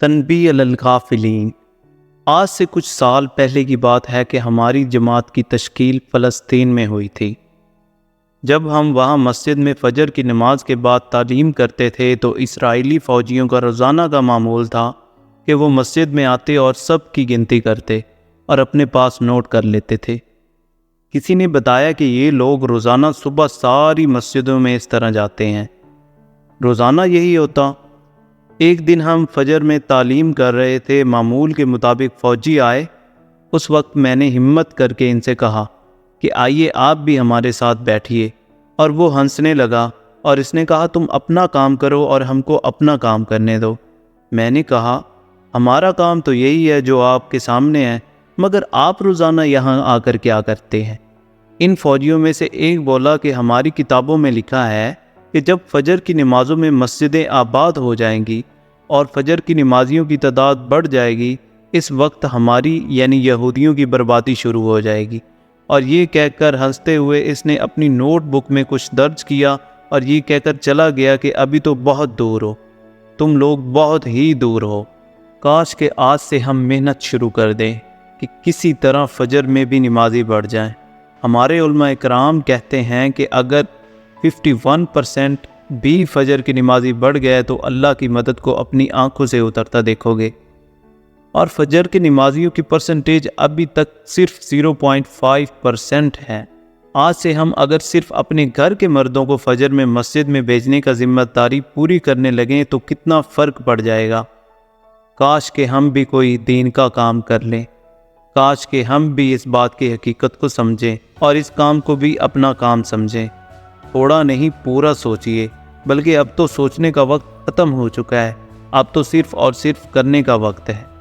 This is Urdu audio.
تنبیہ للغافلین۔ آج سے کچھ سال پہلے کی بات ہے کہ ہماری جماعت کی تشکیل فلسطین میں ہوئی تھی۔ جب ہم وہاں مسجد میں فجر کی نماز کے بعد تعلیم کرتے تھے تو اسرائیلی فوجیوں کا روزانہ کا معمول تھا کہ وہ مسجد میں آتے اور سب کی گنتی کرتے اور اپنے پاس نوٹ کر لیتے تھے۔ کسی نے بتایا کہ یہ لوگ روزانہ صبح ساری مسجدوں میں اس طرح جاتے ہیں۔ روزانہ یہی ہوتا۔ ایک دن ہم فجر میں تعلیم کر رہے تھے، معمول کے مطابق فوجی آئے۔ اس وقت میں نے ہمت کر کے ان سے کہا کہ آئیے آپ بھی ہمارے ساتھ بیٹھیے، اور وہ ہنسنے لگا اور اس نے کہا تم اپنا کام کرو اور ہم کو اپنا کام کرنے دو۔ میں نے کہا ہمارا کام تو یہی ہے جو آپ کے سامنے ہے، مگر آپ روزانہ یہاں آ کر کیا کرتے ہیں؟ ان فوجیوں میں سے ایک بولا کہ ہماری کتابوں میں لکھا ہے کہ جب فجر کی نمازوں میں مسجدیں آباد ہو جائیں گی اور فجر کی نمازیوں کی تعداد بڑھ جائے گی، اس وقت ہماری یعنی یہودیوں کی بربادی شروع ہو جائے گی۔ اور یہ کہہ کر ہنستے ہوئے اس نے اپنی نوٹ بک میں کچھ درج کیا اور یہ کہہ کر چلا گیا کہ ابھی تو بہت دور ہو، تم لوگ بہت ہی دور ہو۔ کاش کہ آج سے ہم محنت شروع کر دیں کہ کسی طرح فجر میں بھی نمازی بڑھ جائیں۔ ہمارے علماء اکرام کہتے ہیں کہ اگر 51% بھی فجر کی نمازی بڑھ گئے تو اللہ کی مدد کو اپنی آنکھوں سے اترتا دیکھو گے۔ اور فجر کے نمازیوں کی پرسنٹیج ابھی تک صرف 0.5% ہے۔ آج سے ہم اگر صرف اپنے گھر کے مردوں کو فجر میں مسجد میں بھیجنے کا ذمہ داری پوری کرنے لگیں تو کتنا فرق پڑ جائے گا۔ کاش کہ ہم بھی کوئی دین کا کام کر لیں، کاش کہ ہم بھی اس بات کی حقیقت کو سمجھیں اور اس کام کو بھی اپنا کام سمجھیں۔ تھوڑا نہیں پورا سوچئے، بلکہ اب تو سوچنے کا وقت ختم ہو چکا ہے، اب تو صرف اور صرف کرنے کا وقت ہے۔